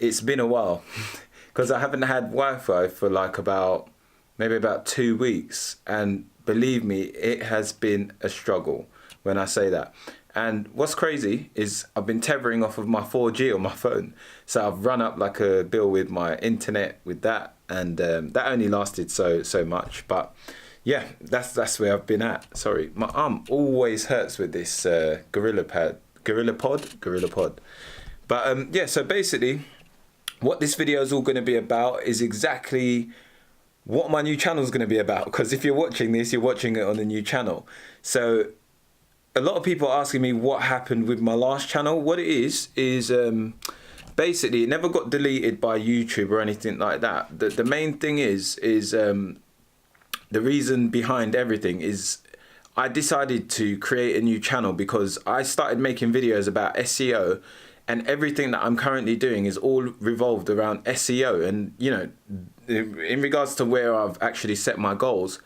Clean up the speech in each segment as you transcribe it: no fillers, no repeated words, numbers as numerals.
it's been a while because I haven't had Wi-Fi for like maybe about 2 weeks, and believe me, it has been a struggle when I say that. And what's crazy is I've been tethering off of my 4G on my phone, so I've run up like a bill with my internet with that, and that only lasted so much. But yeah, that's where I've been at. Sorry, my arm always hurts with this Gorilla Pod. But yeah, so basically, what this video is all going to be about is exactly what my new channel is going to be about. Because if you're watching this, you're watching it on the new channel. So a lot of people are asking me what happened with my last channel. What it is basically it never got deleted by YouTube or anything like that. The main thing is the reason behind everything is I decided to create a new channel because I started making videos about SEO, and everything that I'm currently doing is all revolved around SEO. And you know, in regards to where I've actually set my goals,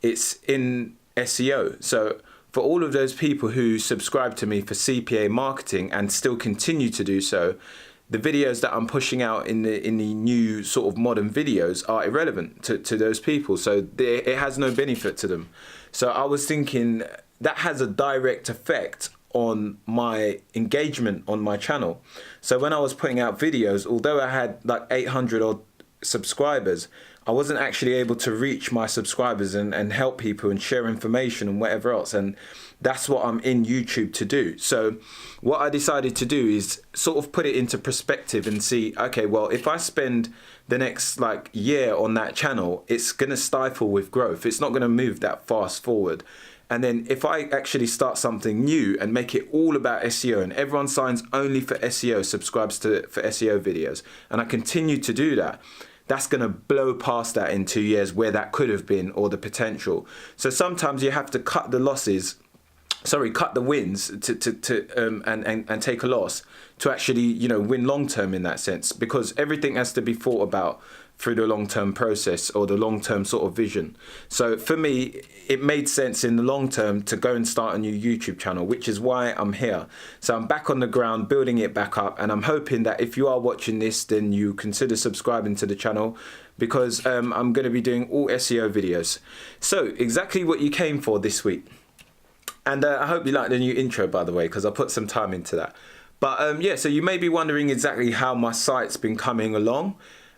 it's in SEO. So for all of those people who subscribe to me for CPA marketing and still continue to do so, the videos that I'm pushing out in the new sort of modern videos are irrelevant to those people. So it has no benefit to them. So I was thinking that has a direct effect on my engagement on my channel. So when I was putting out videos, although I had like 800 odd subscribers, I wasn't actually able to reach my subscribers and help people and share information and whatever else. And that's what I'm in YouTube to do. So what I decided to do is sort of put it into perspective and see, okay, well, if I spend the next like year on that channel, it's going to stifle with growth. It's not going to move that fast forward. And then if I actually start something new and make it all about SEO, and everyone signs only for SEO, subscribes for SEO videos, and I continue to do that, that's going to blow past that in 2 years where that could have been, or the potential. So sometimes you have to cut the wins and take a loss to actually, you know, win long term in that sense, because everything has to be thought about through the long-term process or the long-term sort of vision. So for me, it made sense in the long term to go and start a new YouTube channel, which is why I'm here. So I'm back on the ground, building it back up, and I'm hoping that if you are watching this, then you consider subscribing to the channel, because I'm going to be doing all SEO videos. So exactly what you came for this week. And I hope you like the new intro, by the way, because I put some time into that. But yeah, so you may be wondering exactly how my site's been coming along.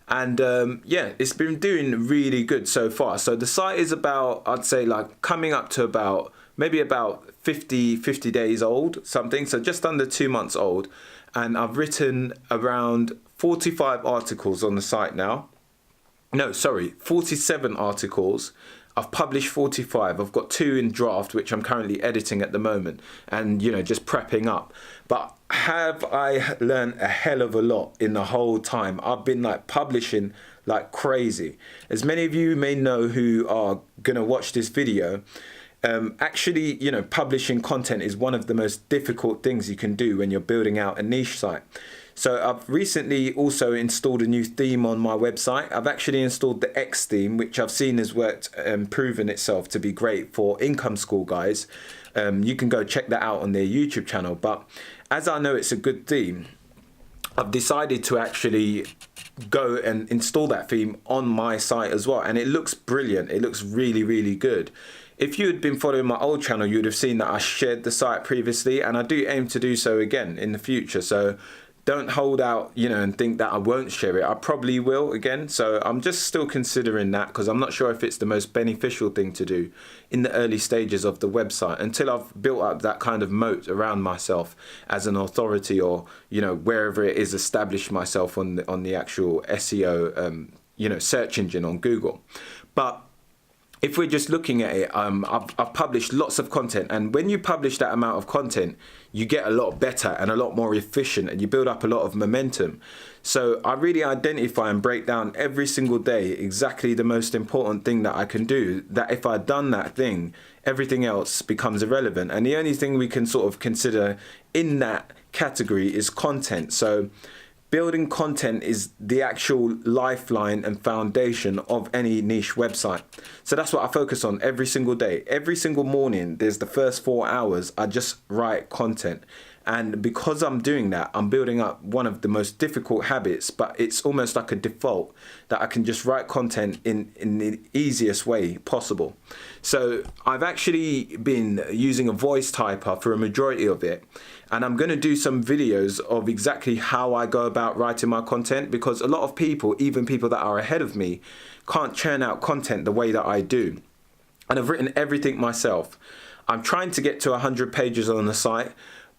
And yeah, it's been doing really good so far. So the site is about, I'd say like coming up to about, maybe about 50 days old, something. So just under 2 months old. And I've written around 45 articles on the site now. No, sorry, 47 articles. I've published 45. I've got 2 in draft, which I'm currently editing at the moment, and, you know, just prepping up. But have I learned a hell of a lot in the whole time? I've been like publishing like crazy. As many of you may know who are going to watch this video, actually, you know, publishing content is one of the most difficult things you can do when you're building out a niche site. So I've recently also installed a new theme on my website. I've actually installed the X theme, which I've seen has worked and proven itself to be great for income school guys. You can go check that out on their YouTube channel. But as I know it's a good theme, I've decided to actually go and install that theme on my site as well. And it looks brilliant. It looks really, really good. If you had been following my old channel, you would have seen that I shared the site previously, and I do aim to do so again in the future. So don't hold out, you know, and think that I won't share it. I probably will again. So I'm just still considering that, because I'm not sure if it's the most beneficial thing to do in the early stages of the website until I've built up that kind of moat around myself as an authority, or, you know, wherever it is, established myself on the actual SEO, you know, search engine on Google. But if we're just looking at it, I've published lots of content, and when you publish that amount of content, you get a lot better and a lot more efficient, and you build up a lot of momentum. So I really identify and break down every single day exactly the most important thing that I can do, that if I'd done that thing, everything else becomes irrelevant. And the only thing we can sort of consider in that category is content. So building content is the actual lifeline and foundation of any niche website. So that's what I focus on every single day. Every single morning, there's the first 4 hours, I just write content. And because I'm doing that, I'm building up one of the most difficult habits, but it's almost like a default that I can just write content in the easiest way possible. So I've actually been using a voice typer for a majority of it. And I'm going to do some videos of exactly how I go about writing my content, because a lot of people, even people that are ahead of me, can't churn out content the way that I do. And I've written everything myself. I'm trying to get to 100 pages on the site,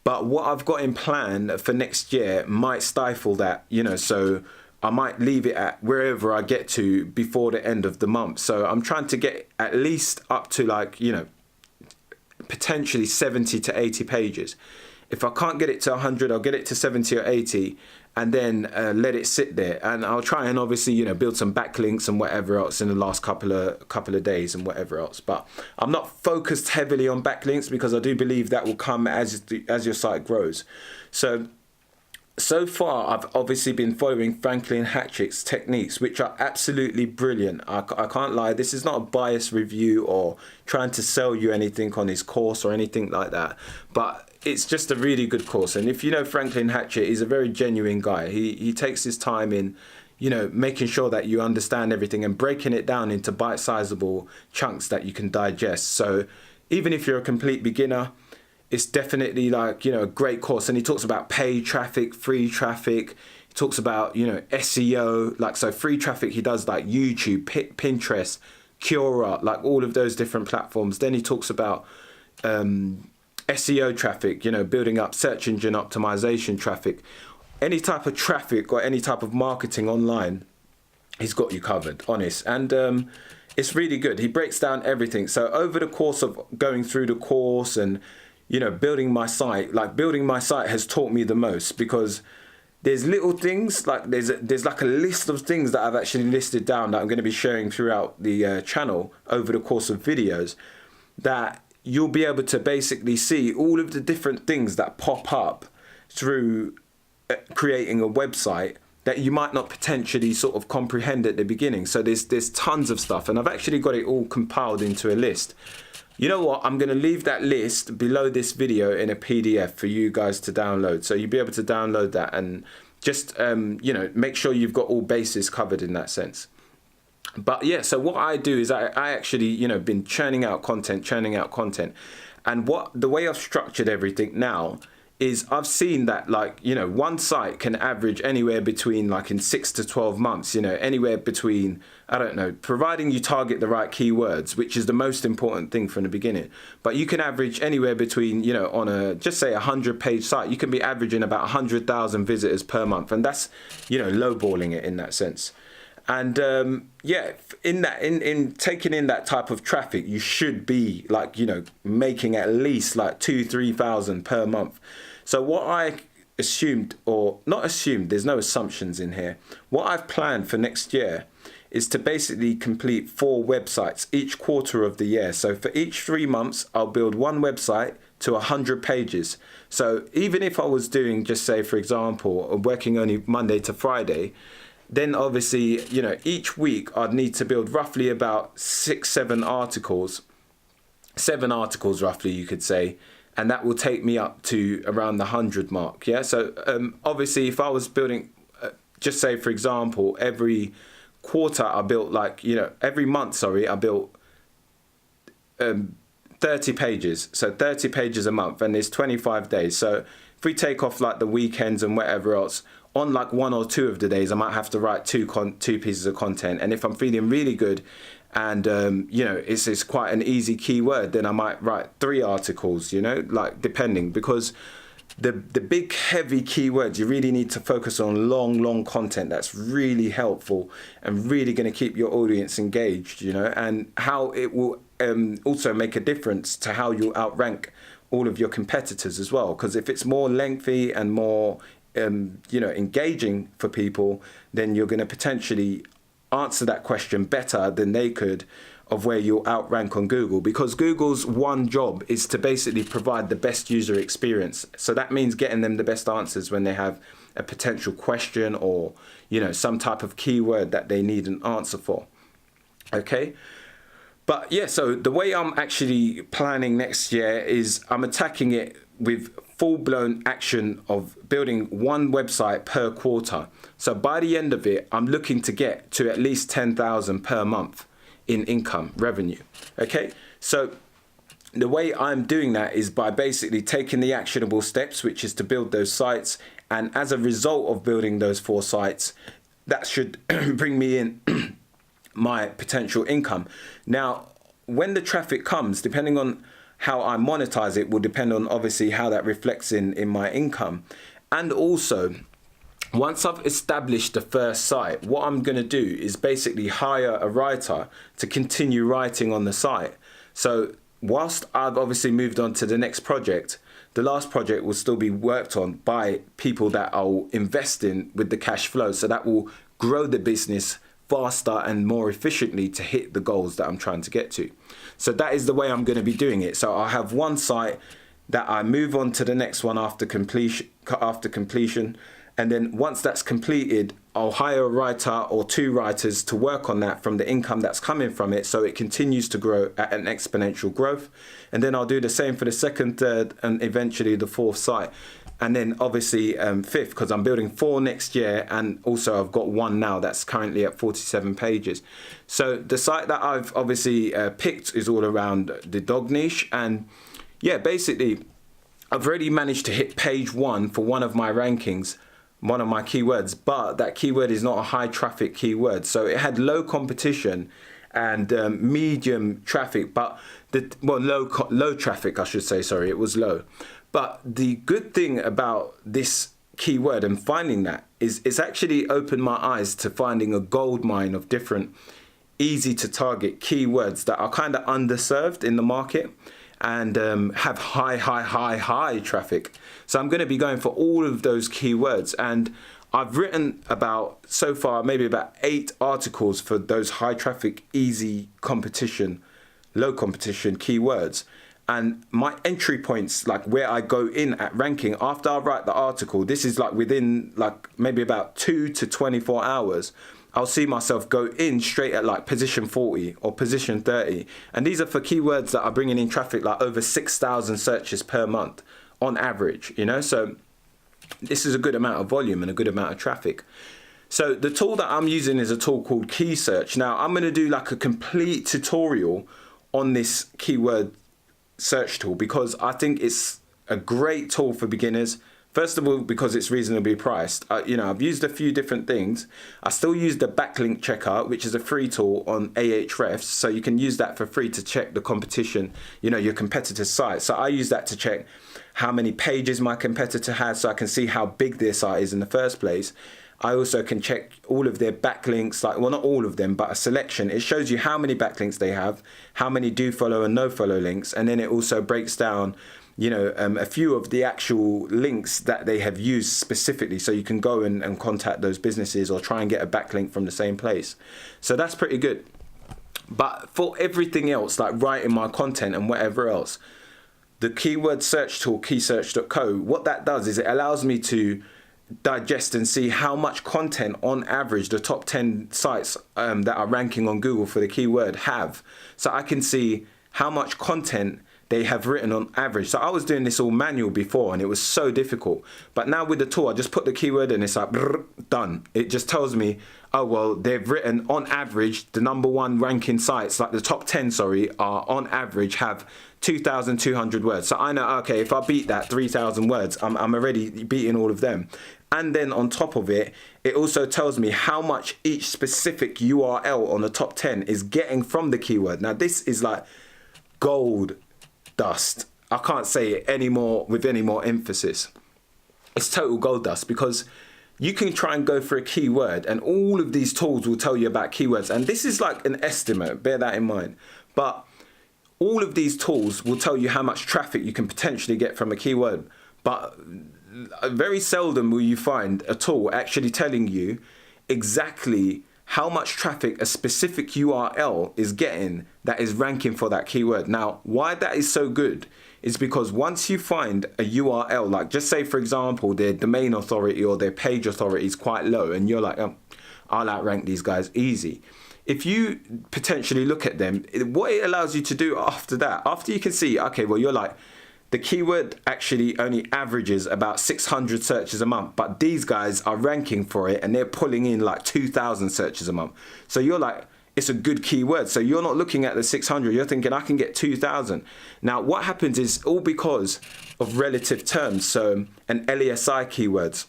but what I've got in plan for next year might stifle that, you know, so I might leave it at wherever I get to before the end of the month. So I'm trying to get at least up to, like, you know, potentially 70 to 80 pages. If I can't get it to 100, I'll get it to 70 or 80 and then let it sit there. And I'll try and obviously, you know, build some backlinks and whatever else in the last couple of days and whatever else. But I'm not focused heavily on backlinks, because I do believe that will come as your site grows. So far, I've obviously been following Franklin Hatchick's techniques, which are absolutely brilliant. I can't lie. This is not a biased review or trying to sell you anything on his course or anything like that. But it's just a really good course. And if you know Franklin Hatchick, he's a very genuine guy. He takes his time in, you know, making sure that you understand everything and breaking it down into bite-sizable chunks that you can digest. So even if you're a complete beginner, it's definitely, like, you know, a great course. And he talks about paid traffic, free traffic. He talks about, you know, SEO, like, so free traffic, he does like YouTube, Pinterest, Quora, like all of those different platforms. Then he talks about SEO traffic, you know, building up search engine optimization traffic. Any type of traffic or any type of marketing online, he's got you covered, honest. And it's really good. He breaks down everything. So over the course of going through the course and, you know, building my site has taught me the most, because there's little things, like there's like a list of things that I've actually listed down that I'm going to be sharing throughout the channel over the course of videos, that you'll be able to basically see all of the different things that pop up through creating a website that you might not potentially sort of comprehend at the beginning. So there's tons of stuff, and I've actually got it all compiled into a list. You know what? I'm going to leave that list below this video in a PDF for you guys to download. So you'll be able to download that and just, you know, make sure you've got all bases covered in that sense. But yeah, so what I do is I actually, you know, been churning out content. And the way I've structured everything now is I've seen that, like, you know, one site can average anywhere between, like, in 6 to 12 months, you know, anywhere between, I don't know, providing you target the right keywords, which is the most important thing from the beginning. But you can average anywhere between, you know, on a, just say 100-page site, you can be averaging about 100,000 visitors per month. And that's, you know, lowballing it in that sense. And yeah, in taking in that type of traffic, you should be, like, you know, making at least like 2,000-3,000 per month. So what I assumed, or not assumed, there's no assumptions in here. What I've planned for next year is to basically complete 4 websites each quarter of the year. So for each 3 months, I'll build one website to 100 pages. So even if I was doing, just say, for example, working only Monday to Friday, then obviously, you know, each week I'd need to build roughly about 7 articles roughly, you could say, and that will take me up to around the 100 mark. Yeah, so obviously if I was building, just say, for example, every quarter I built, like, you know, every month, sorry, I built 30 pages, so 30 pages a month, and there's 25 days. So if we take off like the weekends and whatever else, on like 1 or 2 of the days, I might have to write 2 pieces of content. And if I'm feeling really good and, you know, it's quite an easy keyword, then I might write 3 articles, you know, like, depending, because the big heavy keywords, you really need to focus on long content that's really helpful and really going to keep your audience engaged, you know, and how it will also make a difference to how you outrank all of your competitors as well. Because if it's more lengthy and more you know, engaging for people, then you're going to potentially answer that question better than they could, of where you'll outrank on Google, because Google's one job is to basically provide the best user experience. So that means getting them the best answers when they have a potential question or, you know, some type of keyword that they need an answer for. Okay. But yeah, so the way I'm actually planning next year is I'm attacking it with full-blown action of building one website per quarter. So by the end of it, I'm looking to get to at least 10,000 per month in income revenue. Okay, so the way I'm doing that is by basically taking the actionable steps, which is to build those sites. And as a result of building those 4 sites, that should bring me in my potential income. Now, when the traffic comes, depending on how I monetize it will depend on obviously how that reflects in my income. And also, once I've established the first site, what I'm going to do is basically hire a writer to continue writing on the site. So whilst I've obviously moved on to the next project, the last project will still be worked on by people that I'll invest in with the cash flow. So that will grow the business faster and more efficiently to hit the goals that I'm trying to get to. So that is the way I'm going to be doing it. So I'll have one site that I move on to the next one after completion. And then once that's completed, I'll hire a writer or 2 writers to work on that from the income that's coming from it, so it continues to grow at an exponential growth. And then I'll do the same for the second, third, and eventually the 4th site. And then obviously 5th, because I'm building 4 next year, and also I've got 1 now that's currently at 47 pages. So the site that I've obviously picked is all around the dog niche. And yeah, basically I've already managed to hit page 1 for one of my rankings, one of my keywords, but that keyword is not a high traffic keyword. So it had low competition and medium traffic, but low traffic, I should say, sorry, it was low. But the good thing about this keyword and finding that is it's actually opened my eyes to finding a gold mine of different easy to target keywords that are kind of underserved in the market and have high traffic. So I'm going to be going for all of those keywords, and I've written about, so far, maybe about 8 articles for those high traffic, easy competition, low competition keywords. And my entry points, like where I go in at ranking after I write the article, this is like within like maybe about 2 to 24 hours, I'll see myself go in straight at like position 40 or position 30. And these are for keywords that are bringing in traffic like over 6,000 searches per month on average, you know? So this is a good amount of volume and a good amount of traffic. So the tool that I'm using is a tool called Key Search. Now I'm going to do like a complete tutorial on this keyword search tool because I think it's a great tool for beginners. First of all, because it's reasonably priced. I've used a few different things. I still use the backlink checker, which is a free tool on Ahrefs. So you can use that for free to check the competition, your competitor's site. So I use that to check how many pages my competitor has so I can see how big their site is in the first place. I also can check all of their backlinks, not all of them, but a selection. It shows you how many backlinks they have, how many do follow and no follow links. And then it also breaks down a few of the actual links that they have used specifically, so you can go and contact those businesses or try and get a backlink from the same place. So that's pretty good. But for everything else, like writing my content and whatever else, the keyword search tool, keysearch.co, what that does is it allows me to digest and see how much content on average the top 10 sites that are ranking on Google for the keyword have. So I can see how much content they have written on average. So I was doing this all manual before and it was so difficult. But now with the tool, I just put the keyword in, it's like, done. It just tells me, oh, well, they've written on average, the number 1 ranking sites, like the top 10, are on average have 2,200 words. So I know, okay, if I beat that 3,000 words, I'm already beating all of them. And then on top of it, it also tells me how much each specific URL on the top 10 is getting from the keyword. Now this is like gold dust. I can't say it anymore with any more emphasis. It's total gold dust because you can try and go for a keyword and all of these tools will tell you about keywords. And this is like an estimate, bear that in mind. But all of these tools will tell you how much traffic you can potentially get from a keyword. But very seldom will you find a tool actually telling you exactly how much traffic a specific URL is getting that is ranking for that keyword. Now, why that is so good is because once you find a URL, like just say, for example, their domain authority or their page authority is quite low and you're like, I'll outrank these guys easy. If you potentially look at them, what it allows you to do after that, after you can see, okay, well, you're like the keyword actually only averages about 600 searches a month, but these guys are ranking for it and they're pulling in like 2,000 searches a month. So you're like, it's a good keyword. So you're not looking at the 600, you're thinking I can get 2,000. Now what happens is all because of relative terms, so and LSI keywords,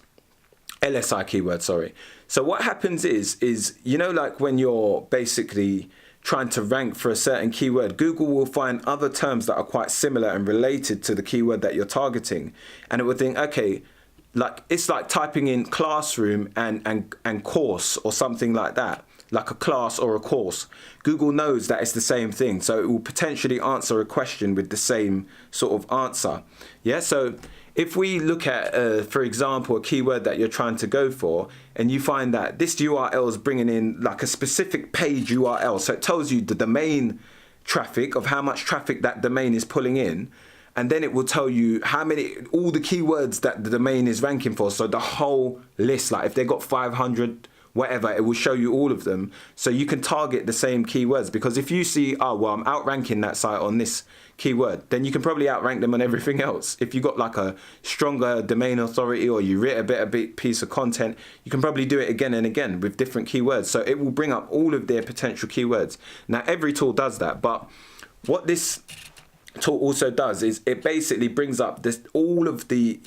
sorry. So what happens is, you know, like when you're basically trying to rank for a certain keyword, Google will find other terms that are quite similar and related to the keyword that you're targeting. And it will think, okay, like it's like typing in classroom and course or something like that, like a class or a course. Google knows that it's the same thing. So it will potentially answer a question with the same sort of answer. Yeah, so if we look at, for example, a keyword that you're trying to go for, and you find that this URL is bringing in like a specific page URL, so it tells you the domain traffic of how much traffic that domain is pulling in, and then it will tell you how many, all the keywords that the domain is ranking for, so the whole list, like if they got 500, whatever, it will show you all of them, so you can target the same keywords. Because if you see, oh, well, I'm outranking that site on this keyword, then you can probably outrank them on everything else. If you got like a stronger domain authority or you writ a bit piece of content, you can probably do it again and again with different keywords. So it will bring up all of their potential keywords. Now, every tool does that, but what this tool also does is it basically brings up this all of the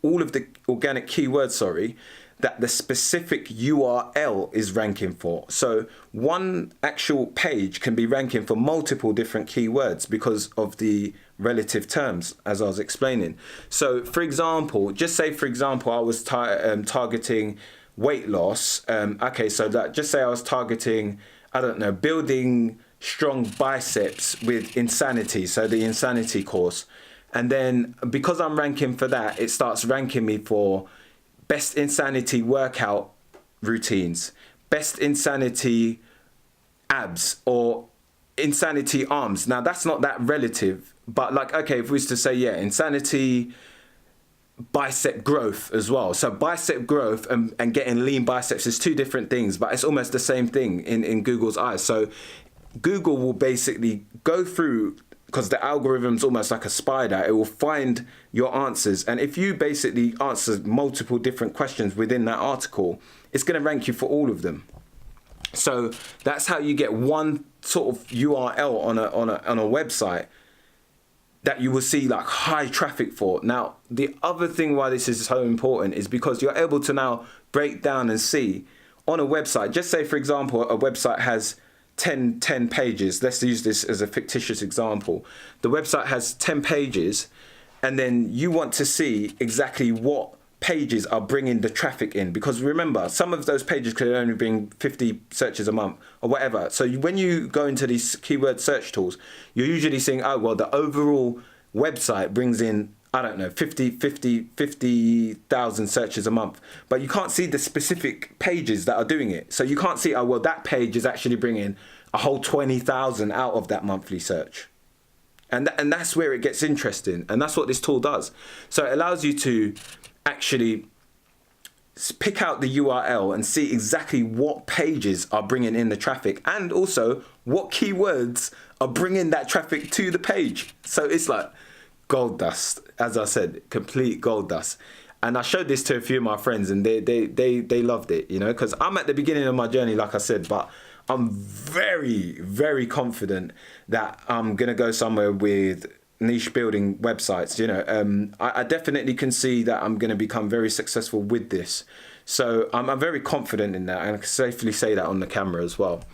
organic keywords, that the specific URL is ranking for. So one actual page can be ranking for multiple different keywords because of the relative terms, as I was explaining. So for example, just say for example, I was targeting weight loss. Okay, so that just say I was targeting, I don't know, building strong biceps with insanity. So the insanity course. And then because I'm ranking for that, it starts ranking me for best insanity workout routines, best insanity abs, or insanity arms. Now that's not that relative, but like, okay, if we was to say, yeah, insanity bicep growth as well. So bicep growth and getting lean biceps is two different things, but it's almost the same thing in Google's eyes. So Google will basically go through, because the algorithm's almost like a spider, it will find your answers. And if you basically answer multiple different questions within that article, it's going to rank you for all of them. So that's how you get one sort of URL on a website that you will see like high traffic for. Now, the other thing why this is so important is because you're able to now break down and see on a website, just say, for example, a website has 10 pages. Let's use this as a fictitious example. The website has 10 pages, and then you want to see exactly what pages are bringing the traffic in, because remember, some of those pages could only bring 50 searches a month or whatever. So when you go into these keyword search tools, you're usually seeing, oh, well, the overall website brings in, I don't know, 50,000 searches a month, but you can't see the specific pages that are doing it. So you can't see, oh, well, that page is actually bringing a whole 20,000 out of that monthly search. And that's where it gets interesting. And that's what this tool does. So it allows you to actually pick out the URL and see exactly what pages are bringing in the traffic, and also what keywords are bringing that traffic to the page. So it's like gold dust, as I said, complete gold dust. And I showed this to a few of my friends, and they loved it, you know, because I'm at the beginning of my journey, like I said, but I'm very, very confident that I'm going to go somewhere with niche building websites. You know, I definitely can see that I'm going to become very successful with this. So I'm very confident in that, and I can safely say that on the camera as well.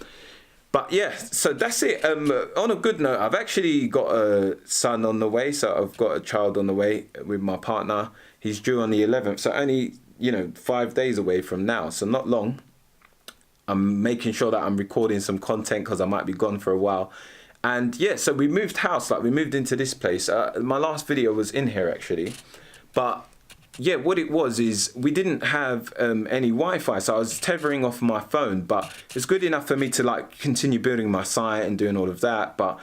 But yeah, so that's it. On a good note, I've actually got a son on the way. So I've got a child on the way with my partner. He's due on the 11th. So only, 5 days away from now. So not long. I'm making sure that I'm recording some content because I might be gone for a while. And yeah, so we moved house, like we moved into this place. My last video was in here actually. But yeah, what it was is we didn't have any Wi-Fi, so I was tethering off my phone, but it's good enough for me to like continue building my site and doing all of that. But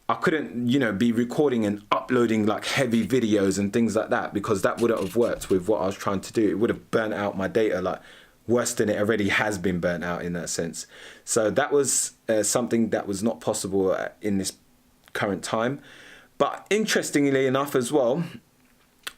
I couldn't, be recording and uploading like heavy videos and things like that, because that wouldn't have worked with what I was trying to do. It would have burnt out my data like worse than it already has been burnt out in that sense. So that was something that was not possible in this current time. But interestingly enough as well,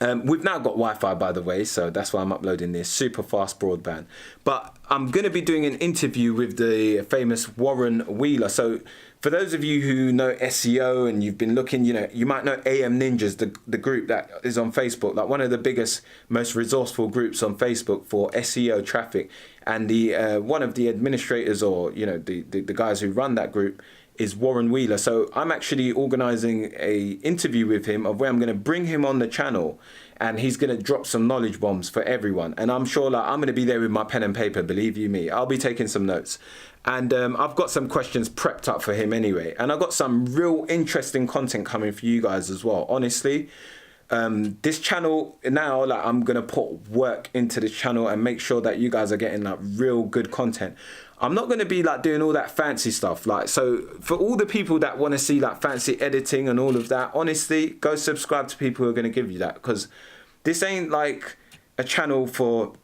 we've now got Wi-Fi, by the way, so that's why I'm uploading this, super fast broadband. But I'm going to be doing an interview with the famous Warren Wheeler. So for those of you who know SEO and you've been looking, you know, you might know AM Ninjas, the group that is on Facebook, like one of the biggest, most resourceful groups on Facebook for SEO traffic. And the one of the administrators, or, you know, the guys who run that group, is Warren Wheeler. So I'm actually organizing a interview with him of where I'm going to bring him on the channel, and he's going to drop some knowledge bombs for everyone. And I'm sure, like, I'm going to be there with my pen and paper, believe you me. I'll be taking some notes. And I've got some questions prepped up for him anyway. And I've got some real interesting content coming for you guys as well. Honestly, this channel now, like, I'm going to put work into this channel and make sure that you guys are getting like real good content. I'm not going to be like doing all that fancy stuff. Like, so for all the people that want to see like fancy editing and all of that, honestly, go subscribe to people who are going to give you that, because this ain't like a channel for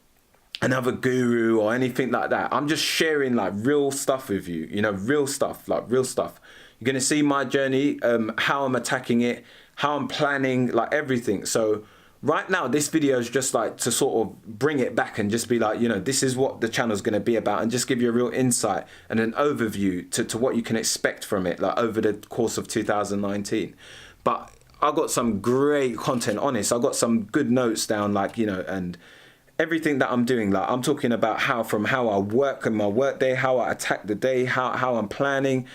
another guru or anything like that. I'm just sharing like real stuff with you, you know, real stuff, like real stuff. You're going to see my journey, how I'm attacking it, how I'm planning, like everything. So right now, this video is just like to sort of bring it back and just be like, you know, this is what the channel is going to be about, and just give you a real insight and an overview to what you can expect from it, like over the course of 2019. But I got some great content, honest. I got some good notes down, like, you know, and everything that I'm doing, like I'm talking about how I work in my work day, how I attack the day, how I'm planning,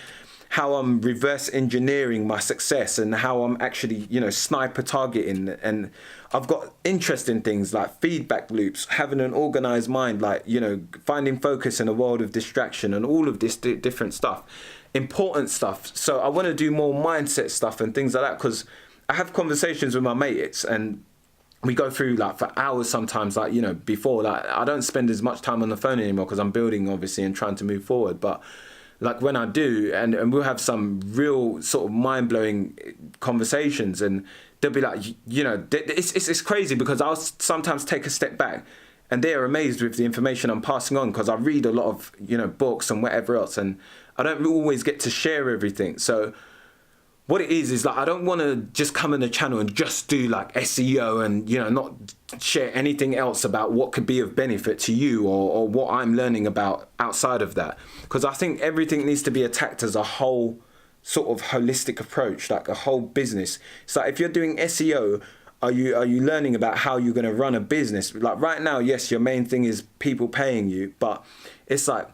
how I'm reverse engineering my success, and how I'm actually, you know, sniper targeting. And I've got interesting things like feedback loops, having an organized mind, like, you know, finding focus in a world of distraction, and all of this different stuff, important stuff. So I want to do more mindset stuff and things like that, because I have conversations with my mates and we go through like for hours sometimes, like, you know, before, like, I don't spend as much time on the phone anymore because I'm building obviously and trying to move forward. But like when I do, and we'll have some real sort of mind-blowing conversations, and they'll be like, you know, it's crazy, because I'll sometimes take a step back and they're amazed with the information I'm passing on, because I read a lot of, you know, books and whatever else, and I don't always get to share everything. So what it is like, I don't want to just come on the channel and just do like SEO and, you know, not share anything else about what could be of benefit to you, or what I'm learning about outside of that. Because I think everything needs to be attacked as a whole sort of holistic approach, like a whole business. So if you're doing SEO, are you learning about how you're going to run a business? Like right now, yes, your main thing is people paying you, but it's like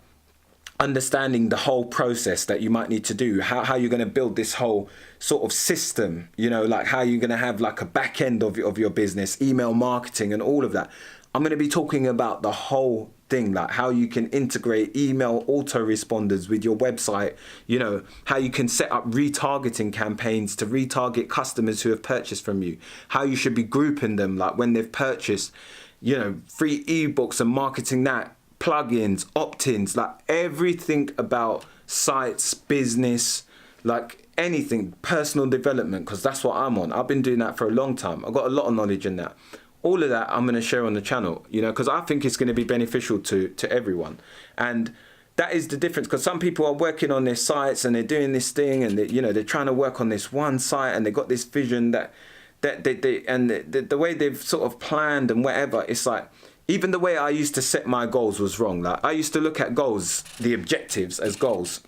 understanding the whole process that you might need to do, how you're going to build this whole sort of system, you know, like how you're going to have like a back end of your business, email marketing and all of that. I'm going to be talking about the whole thing, like how you can integrate email autoresponders with your website, you know, how you can set up retargeting campaigns to retarget customers who have purchased from you, how you should be grouping them, like when they've purchased, you know, free ebooks and marketing that, plugins, opt-ins, like everything about sites, business, like anything, personal development, because that's what I'm on. I've been doing that for a long time. I've got a lot of knowledge in that. All of that I'm going to share on the channel, you know, because I think it's going to be beneficial to everyone. And that is the difference, because some people are working on their sites and they're doing this thing, and they, you know, they're trying to work on this one site, and they've got this vision that the way they've sort of planned and whatever, it's like, even the way I used to set my goals was wrong. Like I used to look at goals, the objectives, as goals.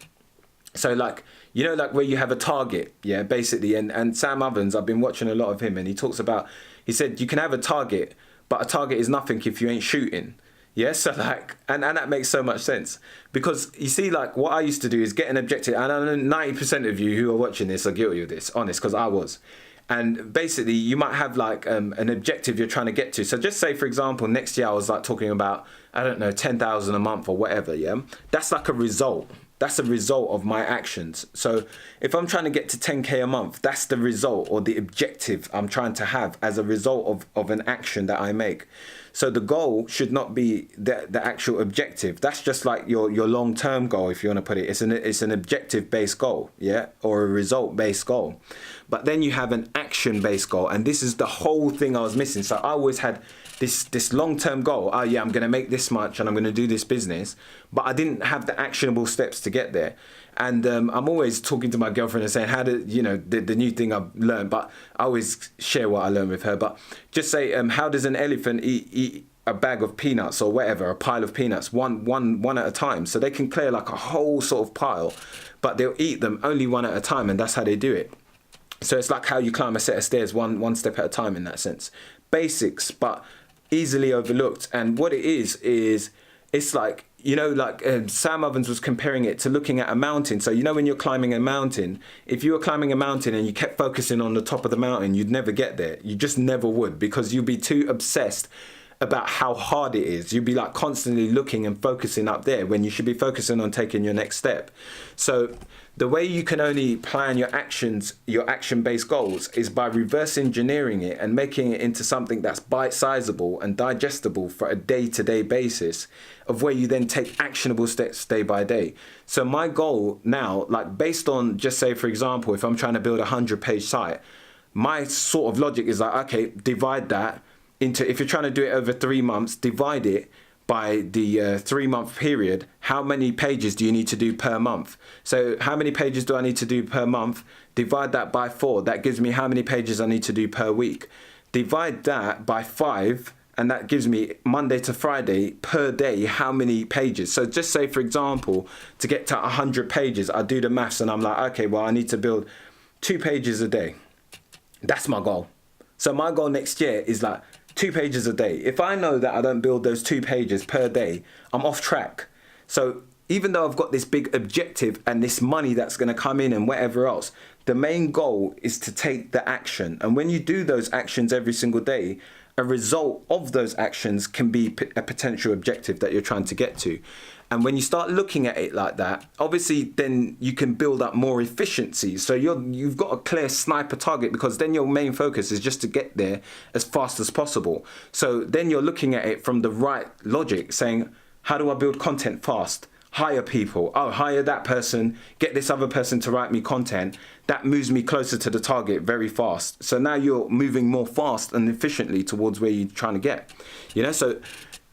So like, you know, like where you have a target, yeah, basically. And Sam Ovens, I've been watching a lot of him, and he talks about, he said, you can have a target, but a target is nothing if you ain't shooting. Yeah, so like, and that makes so much sense, because you see, like what I used to do is get an objective, and I know 90% of you who are watching this are guilty of this, honest, because I was. And basically, you might have like an objective you're trying to get to. So just say, for example, next year I was like talking about, I don't know, 10,000 a month or whatever, yeah? That's like a result. That's a result of my actions. So if I'm trying to get to 10K a month, that's the result, or the objective I'm trying to have as a result of an action that I make. So the goal should not be the actual objective. That's just like your long-term goal, if you want to put it. It's an objective-based goal, yeah, or a result-based goal. but then you have an action-based goal, and this is the whole thing I was missing. So I always had this long-term goal. Oh yeah, I'm going to make this much and I'm going to do this business, but I didn't have the actionable steps to get there. And I'm always talking to my girlfriend and saying, how did, you know, the new thing I've learned, but I always share what I learned with her. But just say, how does an elephant eat a bag of peanuts or whatever, a pile of peanuts, one at a time? So they can clear like a whole sort of pile, but they'll eat them only one at a time, and that's how they do it. So it's like how you climb a set of stairs, one step at a time in that sense. Basics, but easily overlooked. And what it is it's like, you know, like Sam Ovens was comparing it to looking at a mountain. So, you know, when you're climbing a mountain, if you were climbing a mountain and you kept focusing on the top of the mountain, you'd never get there. You just never would, because you'd be too obsessed about how hard it is. You'd be like constantly looking and focusing up there when you should be focusing on taking your next step. So the way you can only plan your actions, your action-based goals, is by reverse engineering it and making it into something that's bite-sizable and digestible for a day-to-day basis, of where you then take actionable steps day by day. So my goal now, like based on, just say for example, if I'm trying to build a 100-page site, my sort of logic is like, okay, divide that into, if you're trying to do it over 3 months, divide it by the 3-month period. How many pages do you need to do per month? So how many pages do I need to do per month? Divide that by 4. That gives me how many pages I need to do per week. Divide that by 5, and that gives me Monday to Friday per day, how many pages. So just say, for example, to get to 100 pages, I do the maths and I'm like, okay, well, I need to build 2 pages a day. That's my goal. So my goal next year is like 2 pages a day. If I know that I don't build those 2 pages per day, I'm off track. So even though I've got this big objective and this money that's going to come in and whatever else, the main goal is to take the action. And when you do those actions every single day, a result of those actions can be a potential objective that you're trying to get to. And when you start looking at it like that, obviously then you can build up more efficiency. So you've got a clear sniper target, because then your main focus is just to get there as fast as possible. So then you're looking at it from the right logic, saying, how do I build content fast? Hire people. Oh, hire that person, get this other person to write me content. That moves me closer to the target very fast. So now you're moving more fast and efficiently towards where you're trying to get. You know, so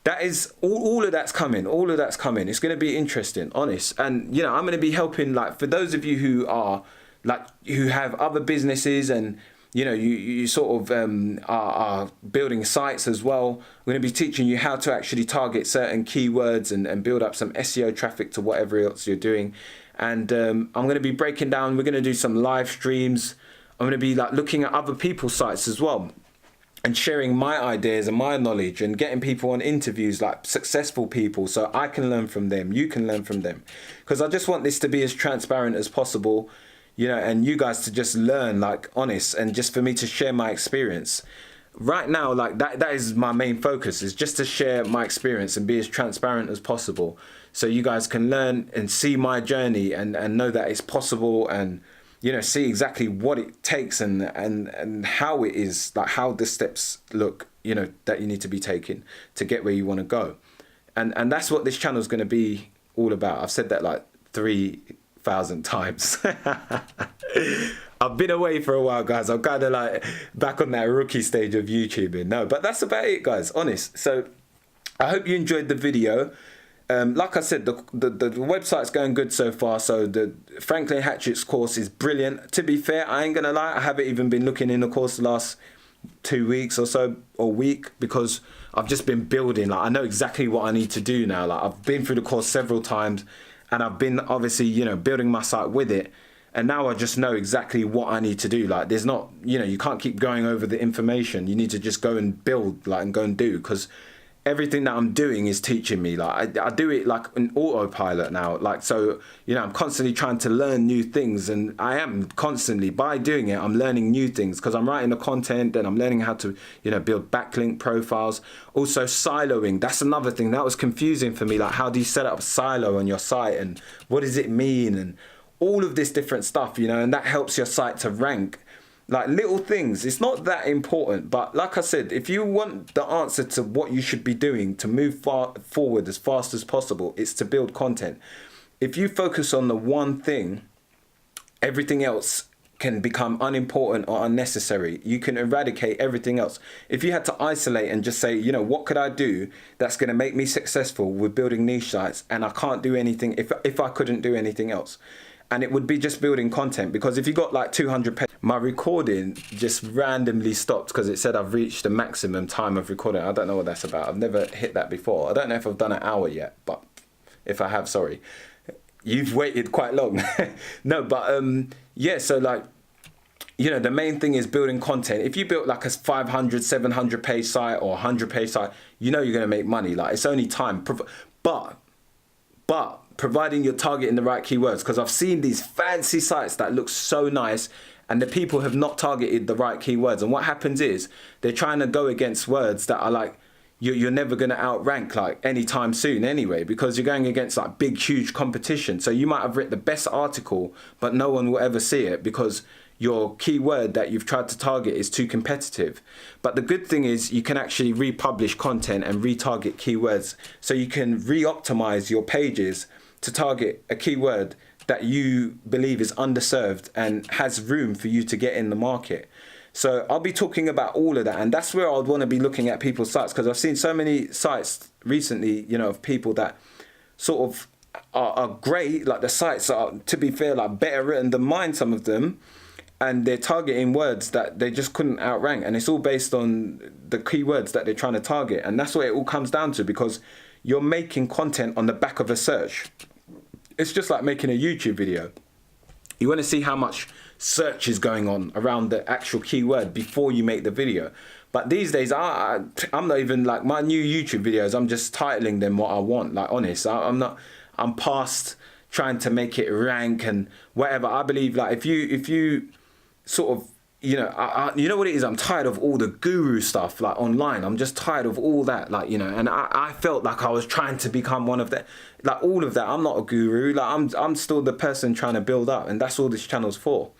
that is all of that's coming. All of that's coming. It's going to be interesting, honest. And, you know, I'm going to be helping, like, for those of you who are, like, who have other businesses and, you know, you sort of are building sites as well. We're going to be teaching you how to actually target certain keywords and build up some SEO traffic to whatever else you're doing. And I'm going to be breaking down, we're going to do some live streams. I'm going to be like looking at other people's sites as well, and sharing my ideas and my knowledge and getting people on interviews, like successful people, so I can learn from them, you can learn from them. Because I just want this to be as transparent as possible, you know, and you guys to just learn, like, honest, and just for me to share my experience. Right now, like, that is my main focus, is just to share my experience and be as transparent as possible, so you guys can learn and see my journey and know that it's possible, and, you know, see exactly what it takes and how it is, like how the steps look, you know, that you need to be taking to get where you want to go. And that's what this channel is going to be all about. I've said that like 3,000 times. I've been away for a while, guys. I'm kind of like back on that rookie stage of YouTubing. No, but that's about it, guys, honest. So I hope you enjoyed the video. Like I said, the website's going good so far. So the Franklin Hatchett's course is brilliant. To be fair, I ain't gonna lie, I haven't even been looking in the course the last 2 weeks or so, or week, because I've just been building. Like, I know exactly what I need to do now. Like, I've been through the course several times, and I've been obviously, you know, building my site with it. And now I just know exactly what I need to do. Like, there's not, you know, you can't keep going over the information. You need to just go and build, like, and go and do, because everything that I'm doing is teaching me. Like, I do it like an autopilot now. Like, so, you know, I'm constantly trying to learn new things, and I am constantly, by doing it, I'm learning new things, because I'm writing the content and I'm learning how to, you know, build backlink profiles. Also siloing, that's another thing that was confusing for me. Like, how do you set up a silo on your site, and what does it mean, and all of this different stuff, you know, and that helps your site to rank. Like, little things, it's not that important, but like I said, if you want the answer to what you should be doing to move forward as fast as possible, it's to build content. If you focus on the one thing, everything else can become unimportant or unnecessary. You can eradicate everything else. If you had to isolate and just say, you know, what could I do that's going to make me successful with building niche sites, and I can't do anything if I couldn't do anything else. And it would be just building content, because if you got like 200 pages, my recording just randomly stopped because it said I've reached the maximum time of recording. I don't know what that's about. I've never hit that before. I don't know if I've done an hour yet, but if I have, sorry. You've waited quite long. No, but yeah, so like, you know, the main thing is building content. If you built like a 500, 700 page site or 100 page site, you know you're going to make money. Like, it's only time. But providing you're targeting the right keywords, because I've seen these fancy sites that look so nice and the people have not targeted the right keywords. And what happens is they're trying to go against words that are like, you're never going to outrank like anytime soon anyway, because you're going against like big, huge competition. So you might have written the best article, but no one will ever see it because your keyword that you've tried to target is too competitive. But the good thing is you can actually republish content and retarget keywords. So you can re-optimize your pages to target a keyword that you believe is underserved and has room for you to get in the market. So I'll be talking about all of that, and that's where I'd want to be looking at people's sites, because I've seen so many sites recently, you know, of people that sort of are great. Like, the sites are, to be fair, like better written than mine, some of them, and they're targeting words that they just couldn't outrank, and it's all based on the keywords that they're trying to target. And that's what it all comes down to, because you're making content on the back of a search. It's just like making a YouTube video. You want to see how much search is going on around the actual keyword before you make the video. But these days, I'm not even, like, my new YouTube videos, I'm just titling them what I want. Like, honest, I'm past trying to make it rank and whatever. I believe, like, if you sort of, you know, you know what it is, I'm tired of all the guru stuff, like, online. I'm just tired of all that, like, you know, and I felt like I was trying to become one of them. Like, all of that, I'm not a guru. Like, I'm still the person trying to build up, and that's all this channel's for,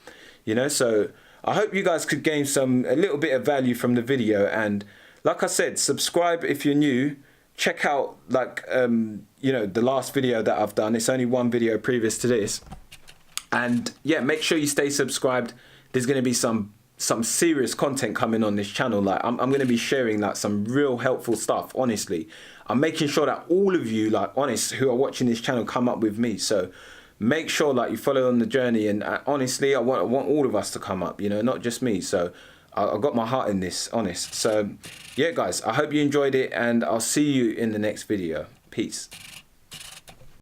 you know. So I hope you guys could gain a little bit of value from the video. And like I said, subscribe if you're new. Check out, like, you know, the last video that I've done. It's only one video previous to this. And yeah, make sure you stay subscribed. There's going to be some serious content coming on this channel. Like, I'm going to be sharing like some real helpful stuff. Honestly, I'm making sure that all of you, like, honest, who are watching this channel come up with me. So make sure, like, you follow on the journey. And honestly, I want all of us to come up, you know, not just me. So I've got my heart in this, honest. So yeah, guys, I hope you enjoyed it, and I'll see you in the next video. Peace.